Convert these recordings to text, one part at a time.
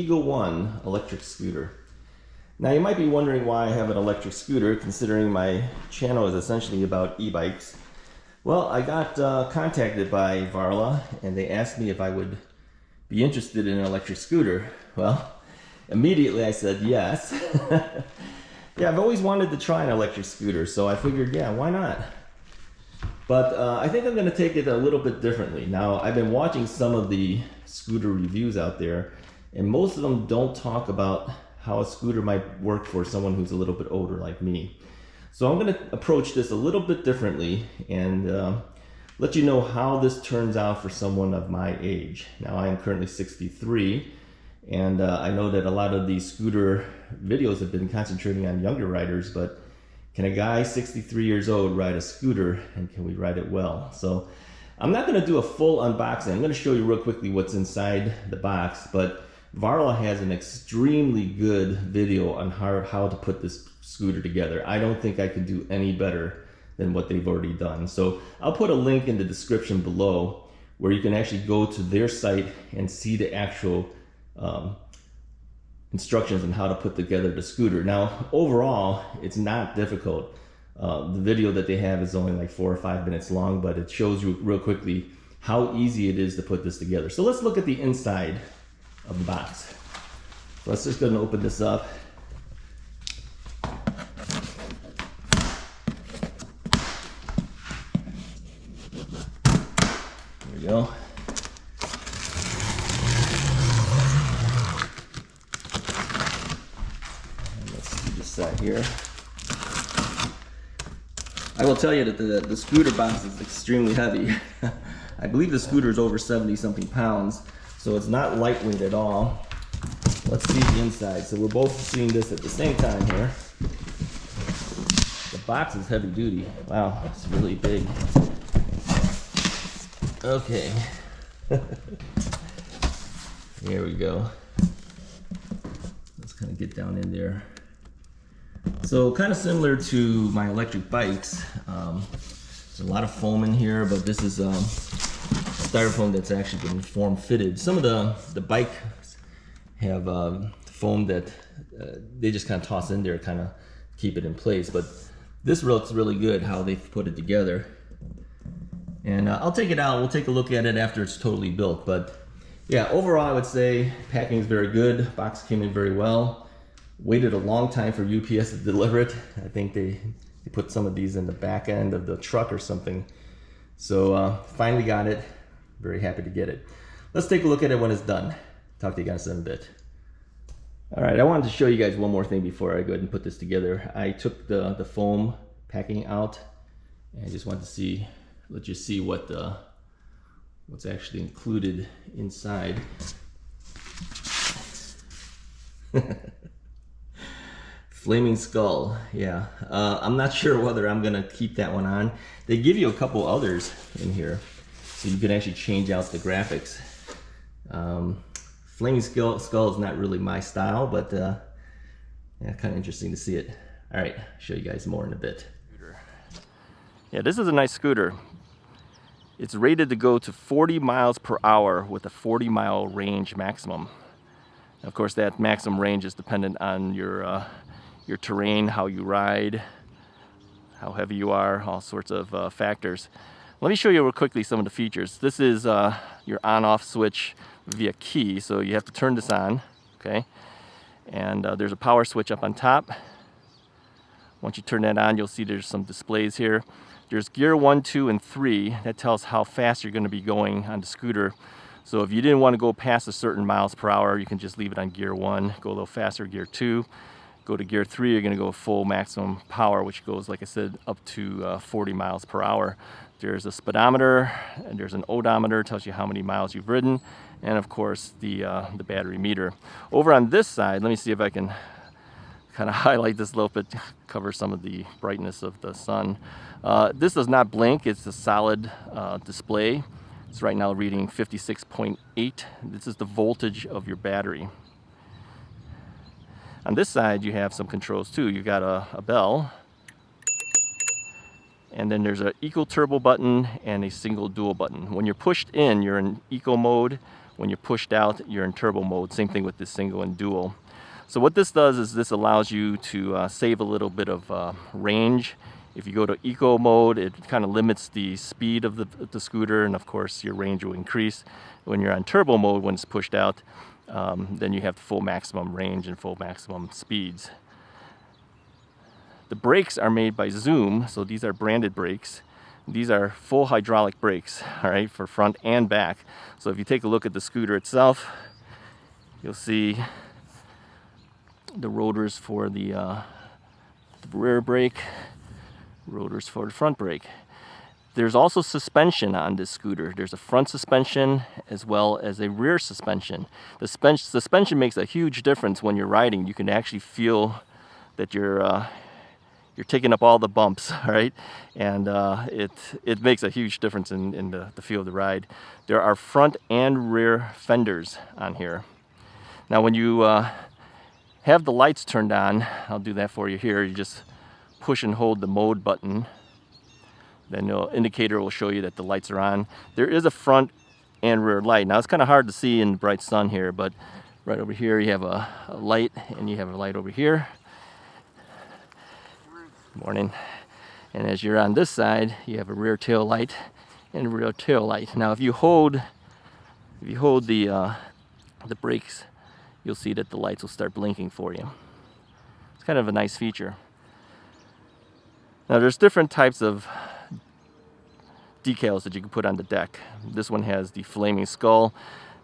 Eagle One electric scooter. Now you might be wondering why I have an electric scooter, considering my channel is essentially about e-bikes. Well, I got contacted by Varla and they asked me if I would be interested in an electric scooter. Well, immediately I said yes. Yeah, I've always wanted to try an electric scooter, so I figured, yeah, why not? But I think I'm going to take it a little bit differently. Now, I've been watching some of the scooter reviews out there, and most of them don't talk about how a scooter might work for someone who's a little bit older like me. So I'm going to approach this a little bit differently and let you know how this turns out for someone of my age. Now, I am currently 63, and I know that a lot of these scooter videos have been concentrating on younger riders, but can a guy 63 years old ride a scooter, and can we ride it well? So I'm not going to do a full unboxing. I'm going to show you real quickly what's inside the box, but Varla has an extremely good video on how to put this scooter together. I don't think I could do any better than what they've already done. So I'll put a link in the description below where you can actually go to their site and see the actual instructions on how to put together the scooter. Now, overall, it's not difficult. The video that they have is only like 4 or 5 minutes long, but it shows you real quickly how easy it is to put this together. So let's look at the inside of the box. So let's just go and open this up. There we go. Here. I will tell you that the scooter box is extremely heavy. I believe the scooter is over 70 something pounds, so it's not lightweight at all. Let's see the inside. So we're both seeing this at the same time here. The box is heavy duty. Wow, it's really big. Okay. Here we go. Let's kind of get down in there. So kind of similar to my electric bikes, there's a lot of foam in here, but this is styrofoam that's actually been form fitted. Some of the bikes have foam that they just kind of toss in there, kind of keep it in place, but this looks really good how they've put it together. And I'll take it out, we'll take a look at it after it's totally built, but yeah, overall I would say packing is very good, box came in very well. Waited a long time for UPS to deliver it. I think they put some of these in the back end of the truck or something. So finally got it. Very happy to get it. Let's take a look at it when it's done. Talk to you guys in a bit. All right, I wanted to show you guys one more thing before I go ahead and put this together. I took the foam packing out, and I just wanted to let you see what's actually included inside. Flaming skull, yeah. I'm not sure whether I'm gonna keep that one on. They give you a couple others in here, so you can actually change out the graphics. Flaming skull is not really my style, but yeah, kind of interesting to see it. All right, show you guys more in a bit. Yeah, this is a nice scooter. It's rated to go to 40 miles per hour with a 40-mile range maximum. Of course, that maximum range is dependent on your terrain, how you ride, how heavy you are, all sorts of factors. Let me show you real quickly some of the features. This is your on-off switch via key, so you have to turn this on, okay? And there's a power switch up on top. Once you turn that on, you'll see there's some displays here. There's gear 1, 2, and 3. That tells how fast you're going to be going on the scooter. So if you didn't want to go past a certain miles per hour, you can just leave it on gear 1, go a little faster, gear 2. Go to gear 3, you're going to go full maximum power, which goes, like I said, up to 40 miles per hour. There's a speedometer, and there's an odometer, tells you how many miles you've ridden, and of course the battery meter. Over on this side, let me see if I can kind of highlight this a little bit, cover some of the brightness of the sun. This does not blink, it's a solid display. It's right now reading 56.8. This is the voltage of your battery. On this side, you have some controls too. You've got a bell, and then there's an eco turbo button and a single dual button. When you're pushed in, you're in eco mode. When you're pushed out, you're in turbo mode. Same thing with the single and dual. So what this does is this allows you to save a little bit of range. If you go to eco mode, it kind of limits the speed of the scooter, and of course your range will increase. When you're on turbo mode, when it's pushed out, then you have the full maximum range and full maximum speeds. The brakes are made by Zoom, so these are branded brakes. These are full hydraulic brakes, all right, for front and back. So if you take a look at the scooter itself, you'll see the rotors for the rear brake, rotors for the front brake. There's also suspension on this scooter. There's a front suspension as well as a rear suspension. The suspension makes a huge difference when you're riding. You can actually feel that you're taking up all the bumps, right? And it makes a huge difference in the feel of the ride. There are front and rear fenders on here. Now when you have the lights turned on, I'll do that for you here. You just push and hold the mode button. Then the indicator will show you that the lights are on. There is a front and rear light. Now it's kind of hard to see in the bright sun here, but right over here you have a light, and you have a light over here. Morning. And as you're on this side, you have a rear tail light and a rear tail light. Now if you hold the brakes, you'll see that the lights will start blinking for you. It's kind of a nice feature. Now there's different types of decals that you can put on the deck. This one has the flaming skull.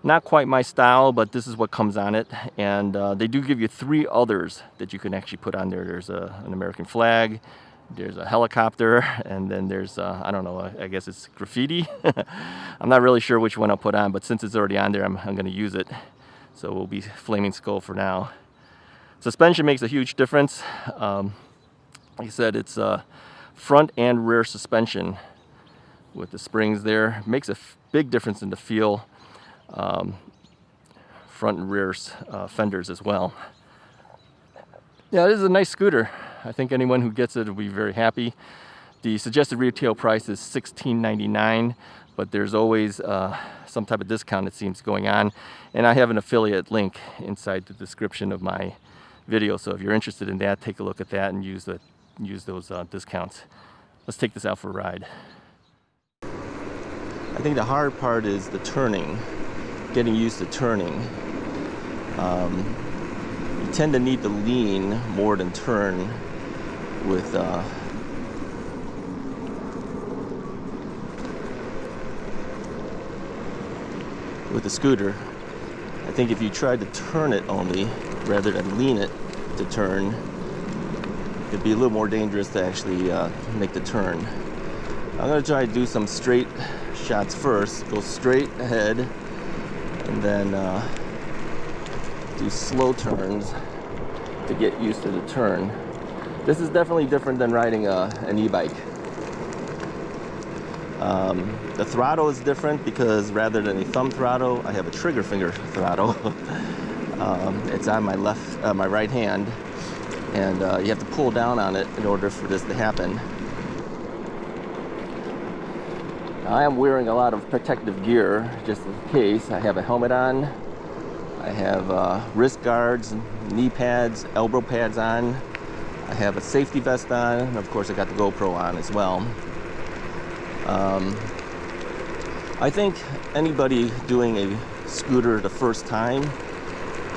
Not quite my style, but this is what comes on it. And they do give you 3 others that you can actually put on there. There's an American flag, there's a helicopter, and then there's, I don't know, I guess it's graffiti. I'm not really sure which one I'll put on, but since it's already on there, I'm going to use it. So we'll be flaming skull for now. Suspension makes a huge difference. Like I said, it's front and rear suspension with the springs there. It makes a big difference in the feel. Front and rear fenders as well. Yeah, this is a nice scooter. I think anyone who gets it will be very happy. The suggested retail price is $16.99, but there's always some type of discount, it seems, going on. And I have an affiliate link inside the description of my video, so if you're interested in that, take a look at that and use those discounts. Let's take this out for a ride. I think the hard part is the turning, getting used to turning. You tend to need to lean more than turn with the scooter. I think if you tried to turn it only rather than lean it to turn, it'd be a little more dangerous to actually make the turn. I'm going to try to do some straight shots first. Go straight ahead and then do slow turns to get used to the turn. This is definitely different than riding an e-bike. The throttle is different because rather than a thumb throttle, I have a trigger finger throttle. It's on my right hand, and you have to pull down on it in order for this to happen. I am wearing a lot of protective gear just in case. I have a helmet on, I have wrist guards, knee pads, elbow pads on, I have a safety vest on, and of course I got the GoPro on as well. I think anybody doing a scooter the first time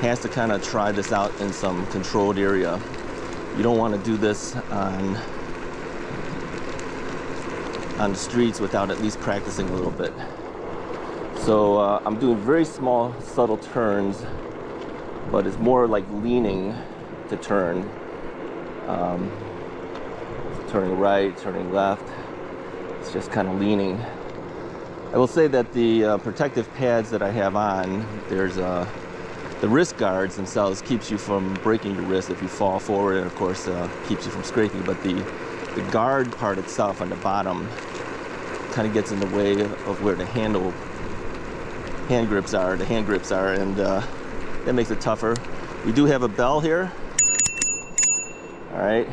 has to kind of try this out in some controlled area. You don't want to do this on the streets without at least practicing a little bit. So I'm doing very small, subtle turns, but it's more like leaning to turn. Turning right, turning left. It's just kind of leaning. I will say that the protective pads that I have on, there's the wrist guards themselves keeps you from breaking your wrist if you fall forward, and of course keeps you from scraping, but the guard part itself on the bottom kind of gets in the way of where the hand grips are, and that makes it tougher. We do have a bell here. All right.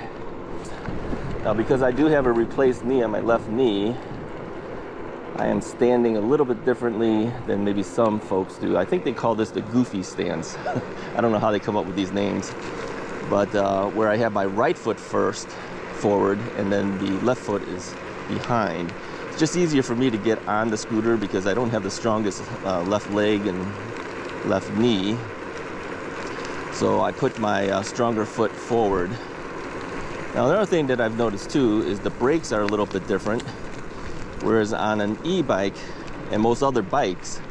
Now because I do have a replaced knee on my left knee, I am standing a little bit differently than maybe some folks do. I think they call this the goofy stance. I don't know how they come up with these names, but where I have my right foot first forward and then the left foot is behind. It's just easier for me to get on the scooter because I don't have the strongest left leg and left knee. So I put my stronger foot forward. Now, another thing that I've noticed too is the brakes are a little bit different. Whereas on an e-bike and most other bikes,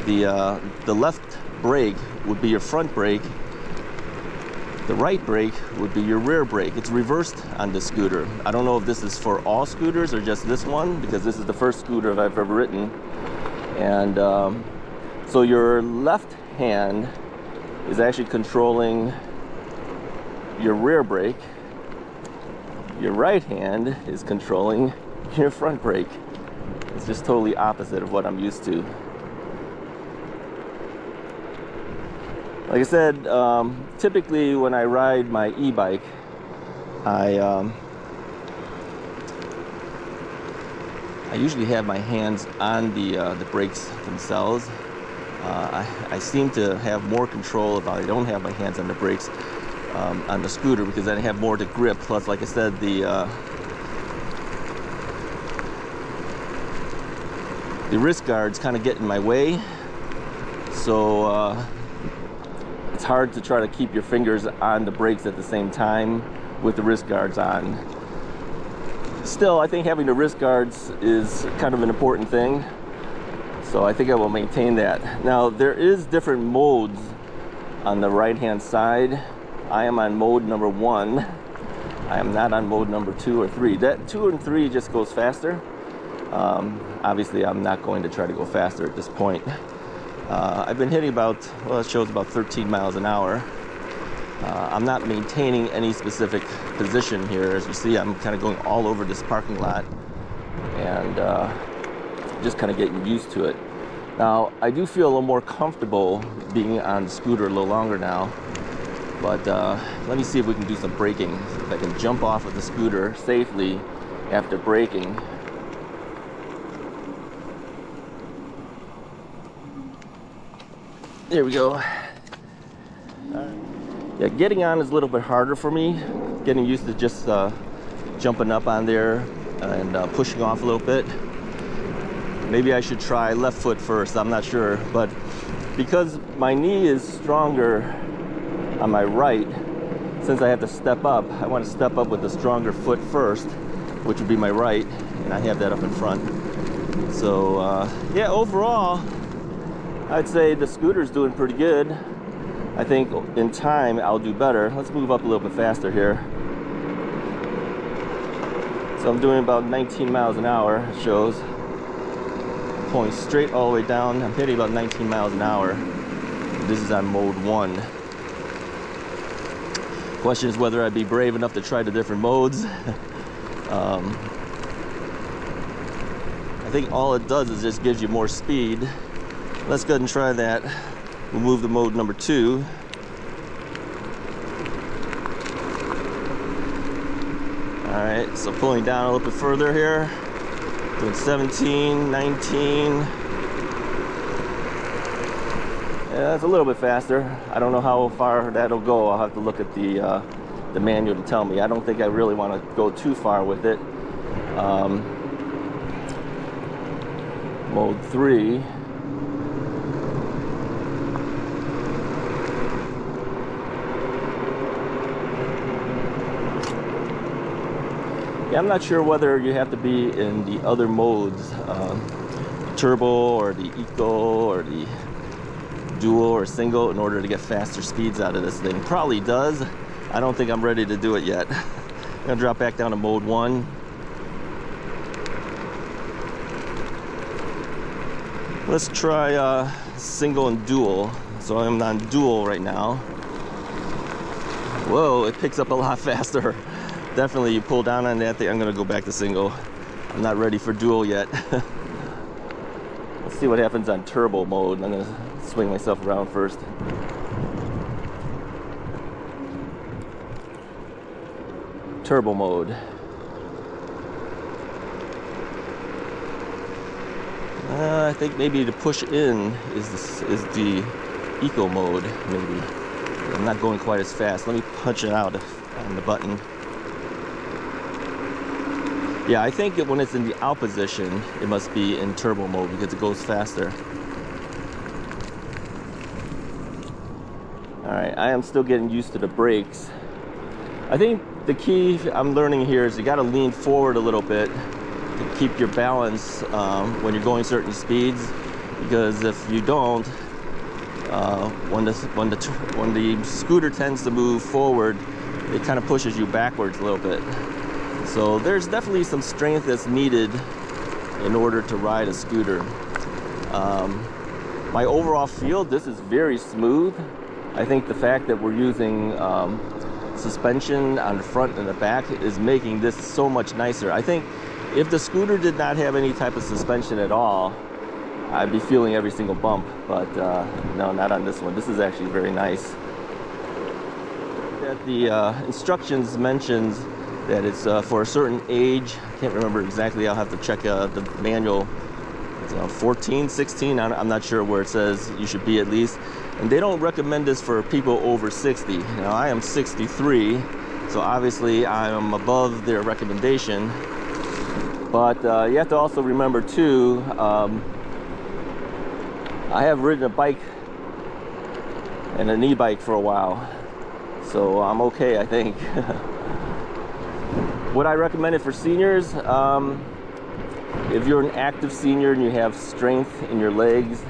the left brake would be your front brake, the right brake would be your rear brake. It's reversed on the scooter. I don't know if this is for all scooters or just this one, because this is the first scooter I've ever ridden. And so your left hand is actually controlling your rear brake. Your right hand is controlling your front brake. It's just totally opposite of what I'm used to. Like I said, typically when I ride my e-bike, I usually have my hands on the brakes themselves. I seem to have more control if I don't have my hands on the brakes on the scooter, because then I have more to grip. Plus, like I said, the wrist guards kind of get in my way, so it's hard to try to keep your fingers on the brakes at the same time with the wrist guards on. Still, I think having the wrist guards is kind of an important thing, so I think I will maintain that. Now, there is different modes on the right hand side. I am on mode number 1. I am not on mode number 2 or 3. That 2 and 3 just goes faster. Obviously, I'm not going to try to go faster at this point. I've been hitting about, well, it shows about 13 miles an hour. I'm not maintaining any specific position here. As you see, I'm kind of going all over this parking lot and just kind of getting used to it. Now, I do feel a little more comfortable being on the scooter a little longer now, but let me see if we can do some braking. If I can jump off of the scooter safely after braking. There we go. Yeah, getting on is a little bit harder for me. Getting used to just jumping up on there and pushing off a little bit. Maybe I should try left foot first, I'm not sure. But because my knee is stronger on my right, since I have to step up, I want to step up with the stronger foot first, which would be my right, and I have that up in front. So yeah, overall, I'd say the scooter's doing pretty good. I think in time I'll do better. Let's move up a little bit faster here. So I'm doing about 19 miles an hour, it shows. Pulling straight all the way down. I'm hitting about 19 miles an hour. This is on mode 1. Question is whether I'd be brave enough to try the different modes. I think all it does is just gives you more speed. Let's go ahead and try that. We'll move to mode number 2. Alright, so pulling down a little bit further here. Doing 17, 19. Yeah, that's a little bit faster. I don't know how far that'll go. I'll have to look at the manual to tell me. I don't think I really want to go too far with it. Mode 3. Yeah, I'm not sure whether you have to be in the other modes, turbo or the eco or the dual or single, in order to get faster speeds out of this thing. Probably does. I don't think I'm ready to do it yet. I'm gonna drop back down to mode 1. Let's try single and dual. So I'm on dual right now. Whoa, it picks up a lot faster. Definitely, you pull down on that thing. I'm gonna go back to single. I'm not ready for dual yet. Let's see what happens on turbo mode. I'm gonna swing myself around first. Turbo mode. I think maybe to push in is the eco mode, maybe. I'm not going quite as fast. Let me punch it out on the button. Yeah, I think when it's in the out position, it must be in turbo mode because it goes faster. Alright, I am still getting used to the brakes. I think the key I'm learning here is you got to lean forward a little bit to keep your balance when you're going certain speeds, because if you don't, when the scooter tends to move forward, it kind of pushes you backwards a little bit. So there's definitely some strength that's needed in order to ride a scooter. My overall feel, this is very smooth. I think the fact that we're using suspension on the front and the back is making this so much nicer. I think if the scooter did not have any type of suspension at all, I'd be feeling every single bump, but no, not on this one. This is actually very nice. That the instructions mentions that it's for a certain age. I can't remember exactly. I'll have to check the manual. It's 14, 16, I'm not sure where it says you should be at least. And they don't recommend this for people over 60. Now, I am 63, so obviously I am above their recommendation. But you have to also remember too, I have ridden a bike and an e-bike for a while, so I'm okay, I think. Would I recommend it for seniors? If you're an active senior and you have strength in your legs,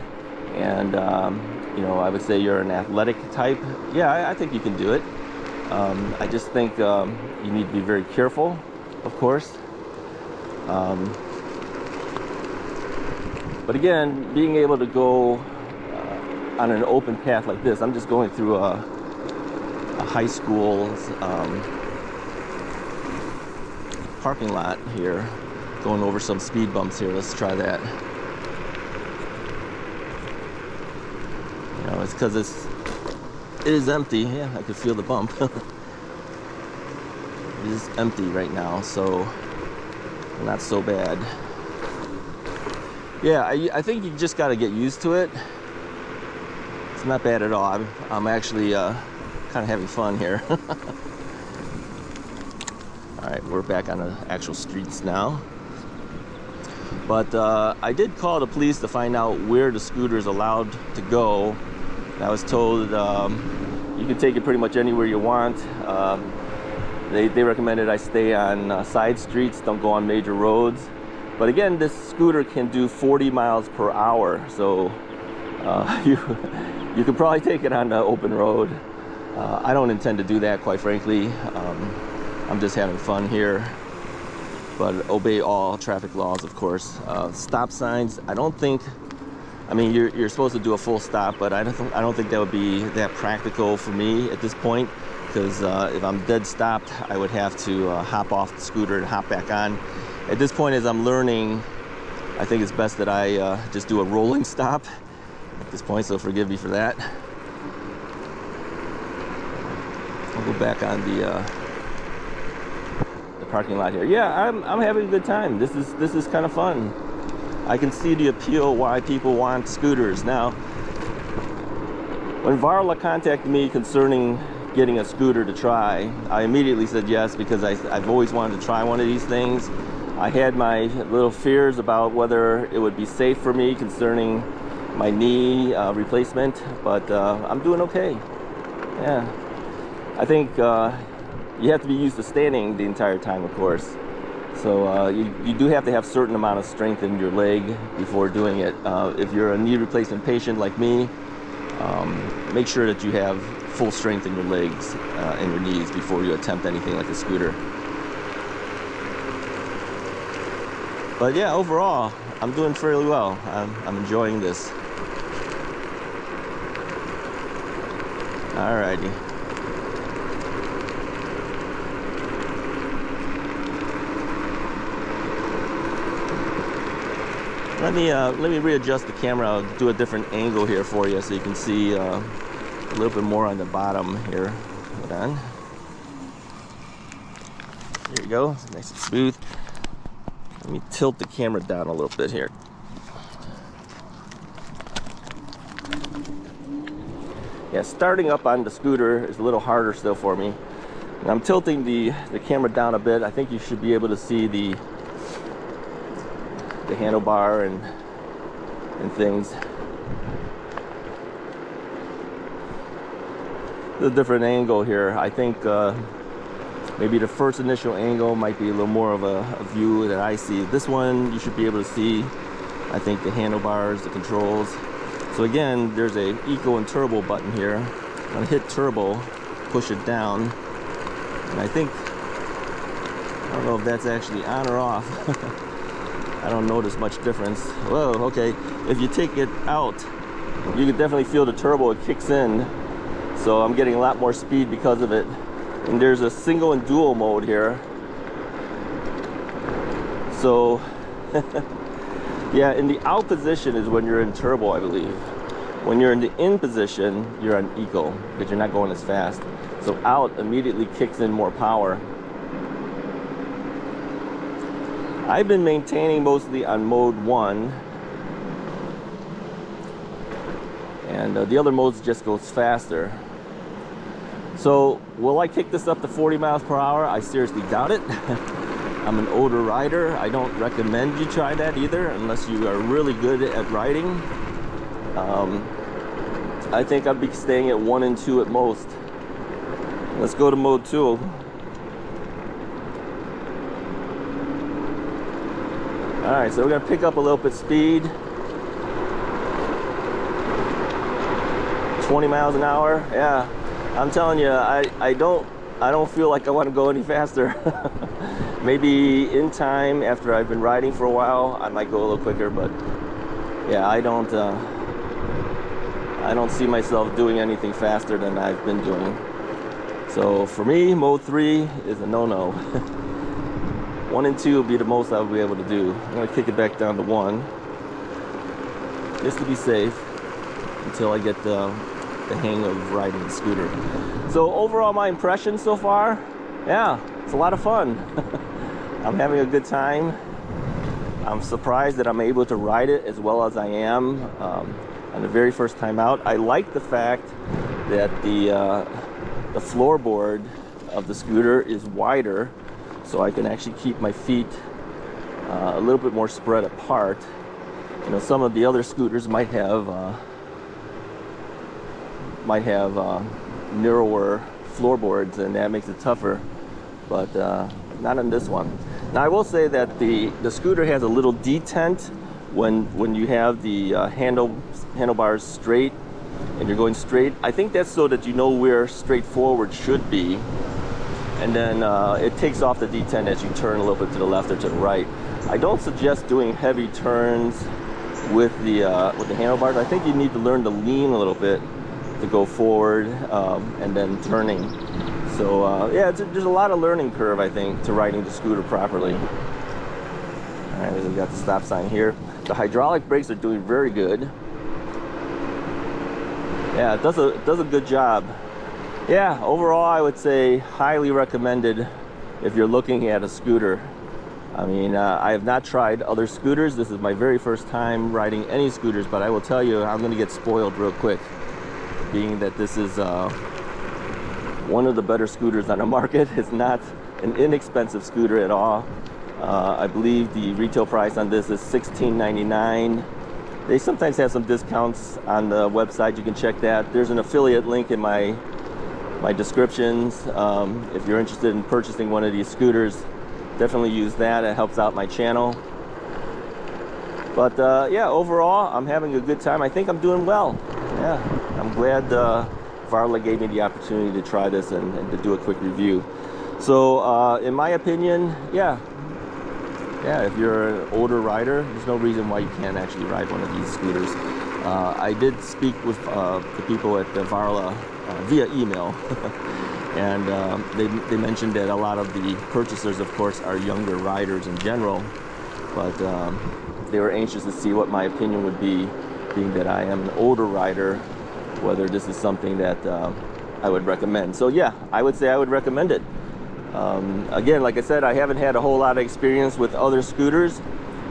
and you know, I would say you're an athletic type, yeah, I think you can do it. I just think you need to be very careful, of course. But again, being able to go on an open path like this, I'm just going through a high school's parking lot here, going over some speed bumps here. Let's try that. You know, it's because it is empty. Yeah, I could feel the bump. It is empty right now, so not so bad. Yeah, I think you just got to get used to it. It's not bad at all. I'm actually kind of having fun here. All right, we're back on the actual streets now. But I did call the police to find out where the scooter is allowed to go. And I was told you can take it pretty much anywhere you want. They recommended I stay on side streets, don't go on major roads. But again, this scooter can do 40 miles per hour, so you could probably take it on the open road. I don't intend to do that, quite frankly. I'm just having fun here, but obey all traffic laws, of course. Stop signs, I don't think, I mean, you're supposed to do a full stop, but I don't think that would be that practical for me at this point, because if I'm dead stopped, I would have to hop off the scooter and hop back on. At this point, as I'm learning, I think it's best that I just do a rolling stop at this point, so forgive me for that. I'll go back on the parking lot here. Yeah, I'm having a good time. This is kind of fun. I can see the appeal why people want scooters. Now, when Varla contacted me concerning getting a scooter to try, I immediately said yes, because I've always wanted to try one of these things. I had my little fears about whether it would be safe for me concerning my knee replacement, but I'm doing okay. Yeah, I think you have to be used to standing the entire time, of course. So you do have to have a certain amount of strength in your leg before doing it. If you're a knee replacement patient like me, make sure that you have full strength in your legs and your knees before you attempt anything like a scooter. But yeah, overall, I'm doing fairly well. I'm enjoying this. Alrighty. Let me readjust the camera. I'll do a different angle here for you so you can see a little bit more on the bottom here. Hold on. There you go. It's nice and smooth. Let me tilt the camera down a little bit here. Yeah, starting up on the scooter is a little harder still for me. And I'm tilting the camera down a bit. I think you should be able to see the handlebar and things. A different angle here. I think maybe the first initial angle might be a little more of a view that I see. This one you should be able to see, I think, the handlebars, the controls. So again, there's a eco and turbo button here. I'm gonna hit turbo, push it down, and I think, I don't know if that's actually on or off. I don't notice much difference. Whoa, okay. If you take it out, you can definitely feel the turbo, it kicks in. So I'm getting a lot more speed because of it. And there's a single and dual mode here. So, yeah, in the out position is when you're in turbo, I believe. When you're in the in position, you're on eco, because you're not going as fast. So out immediately kicks in more power. I've been maintaining mostly on mode 1. And the other modes just goes faster. So will I kick this up to 40 miles per hour? I seriously doubt it. I'm an older rider. I don't recommend you try that either unless you are really good at riding. I think I'd be staying at 1 and 2 at most. Let's go to mode 2. Alright, so we're gonna pick up a little bit speed. 20 miles an hour, yeah. I'm telling you, I don't feel like I want to go any faster. Maybe in time, after I've been riding for a while, I might go a little quicker, but yeah, I don't see myself doing anything faster than I've been doing. So for me, mode 3 is a no-no. 1 and 2 will be the most I'll be able to do. I'm gonna kick it back down to 1, just to be safe, until I get the hang of riding the scooter. So overall, my impression so far, yeah, it's a lot of fun. I'm having a good time. I'm surprised that I'm able to ride it as well as I am on the very first time out. I like the fact that the floorboard of the scooter is wider, so I can actually keep my feet a little bit more spread apart. You know, some of the other scooters might have narrower floorboards, and that makes it tougher, but not on this one. Now I will say that the scooter has a little detent when you have the handlebars straight and you're going straight. I think that's so that you know where straightforward should be, and then it takes off the detent as you turn a little bit to the left or to the right. I don't suggest doing heavy turns with the handlebars. I think you need to learn to lean a little bit to go forward and then turning. So yeah, there's a lot of learning curve, I think, to riding the scooter properly. All right, we got the stop sign here. The hydraulic brakes are doing very good. Yeah, it does a good job. Yeah, overall I would say highly recommended if you're looking at a scooter. I mean, I have not tried other scooters. This is my very first time riding any scooters, but I will tell you, I'm gonna get spoiled real quick, being that this is one of the better scooters on the market. It's not an inexpensive scooter at all. I believe the retail price on this is $16.99. They sometimes have some discounts on the website. You can check that. There's an affiliate link in my descriptions. If you're interested in purchasing one of these scooters, definitely use that. It helps out my channel. But yeah, overall, I'm having a good time. I think I'm doing well. Yeah, I'm glad Varla gave me the opportunity to try this and to do a quick review. So in my opinion, yeah, if you're an older rider, there's no reason why you can't actually ride one of these scooters. I did speak with the people at Varla via email, and they mentioned that a lot of the purchasers, of course, are younger riders in general, but they were anxious to see what my opinion would be, being that I am an older rider, whether this is something that I would recommend. So yeah, I would say I would recommend it. Again, like I said, I haven't had a whole lot of experience with other scooters,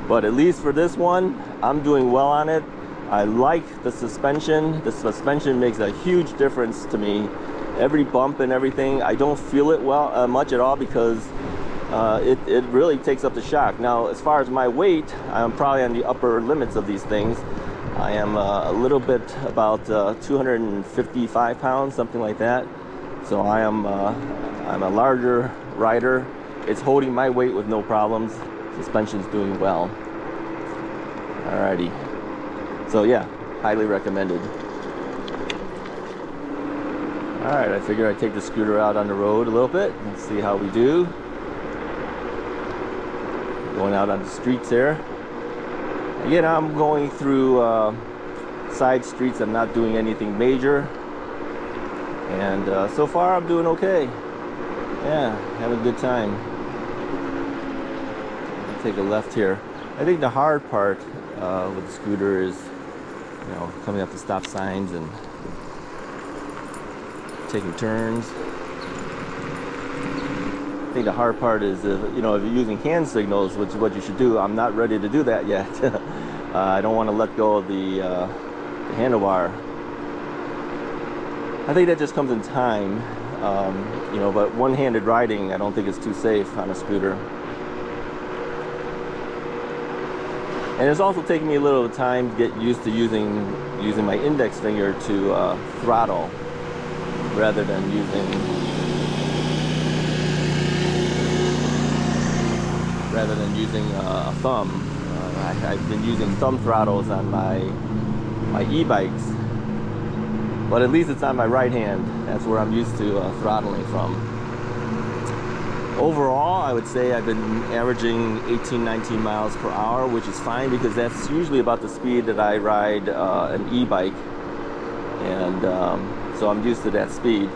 but at least for this one, I'm doing well on it. I like the suspension. The suspension makes a huge difference to me. Every bump and everything, I don't feel it much at all because it really takes up the shock. Now, as far as my weight, I'm probably on the upper limits of these things. I am a little bit about 255 pounds, something like that. So I'm a larger rider. It's holding my weight with no problems. Suspension's doing well. Alrighty. So yeah, highly recommended. Alright, I figure I'd take the scooter out on the road a little bit and see how we do. Going out on the streets here. Again, I'm going through side streets. I'm not doing anything major. And so far I'm doing okay. Yeah, having a good time. I'll take a left here. I think the hard part with the scooter is, you know, coming up to stop signs and taking turns. I think the hard part is, you know, if you're using hand signals, which is what you should do. I'm not ready to do that yet. I don't want to let go of the handlebar. I think that just comes in time, you know, but one-handed riding, I don't think is too safe on a scooter. And it's also taken me a little time to get used to using my index finger to throttle rather than using a thumb. I've been using thumb throttles on my e-bikes, but at least it's on my right hand. That's where I'm used to throttling from. Overall, I would say I've been averaging 18-19 miles per hour, which is fine because that's usually about the speed that I ride an e-bike, and so I'm used to that speed.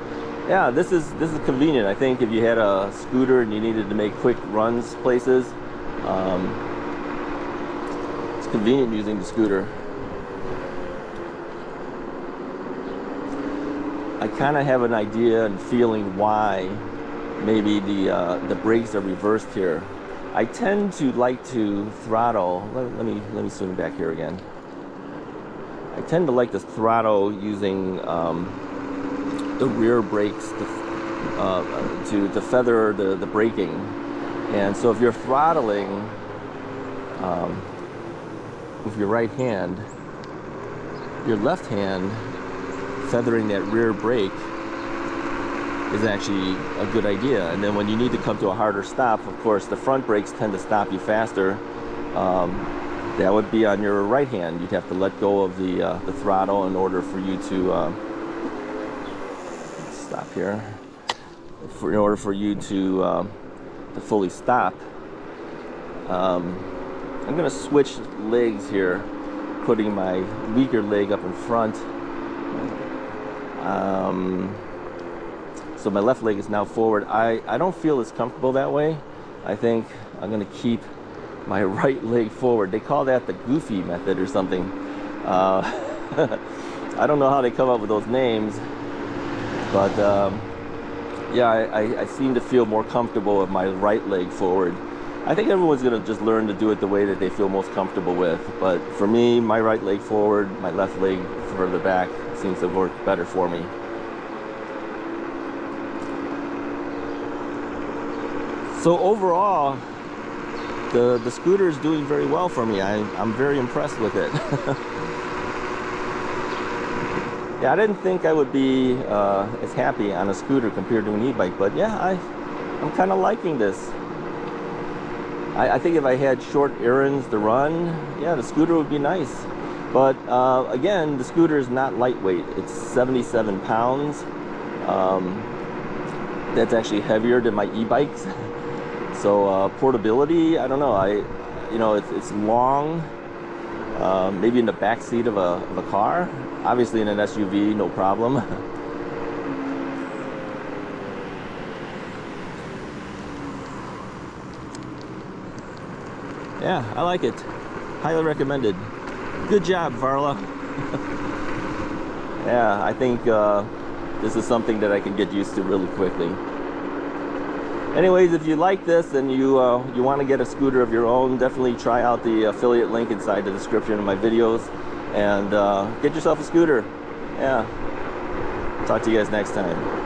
Yeah, this is convenient. I think if you had a scooter and you needed to make quick runs places, it's convenient using the scooter. I kind of have an idea and feeling why maybe the brakes are reversed here. I tend to like to throttle. Let me swing back here again. I tend to like to throttle using the rear brakes to feather the braking. And so if you're throttling with your right hand, your left hand feathering that rear brake is actually a good idea. And then when you need to come to a harder stop, of course, the front brakes tend to stop you faster. That would be on your right hand. You'd have to let go of the throttle in order for you to stop here. In order for you to fully stop. I'm gonna switch legs here, putting my weaker leg up in front. So my left leg is now forward. I don't feel as comfortable that way. I think I'm gonna keep my right leg forward. They call that the goofy method or something. I don't know how they come up with those names, but yeah, I seem to feel more comfortable with my right leg forward. I think everyone's gonna just learn to do it the way that they feel most comfortable with. But for me, my right leg forward, my left leg further back seems to work better for me. So overall, the scooter is doing very well for me. I'm very impressed with it. Yeah, I didn't think I would be as happy on a scooter compared to an e-bike, but yeah, I'm kind of liking this. I think if I had short errands to run, yeah, the scooter would be nice. But again, the scooter is not lightweight. It's 77 pounds. That's actually heavier than my e-bikes. So portability, I don't know. You know, it's long. Maybe in the back seat of a car. Obviously in an SUV, no problem. Yeah, I like it. Highly recommended. Good job, Varla. Yeah, I think this is something that I can get used to really quickly. Anyways, if you like this and you want to get a scooter of your own, definitely try out the affiliate link inside the description of my videos. and get yourself a scooter. Yeah. Talk to you guys next time.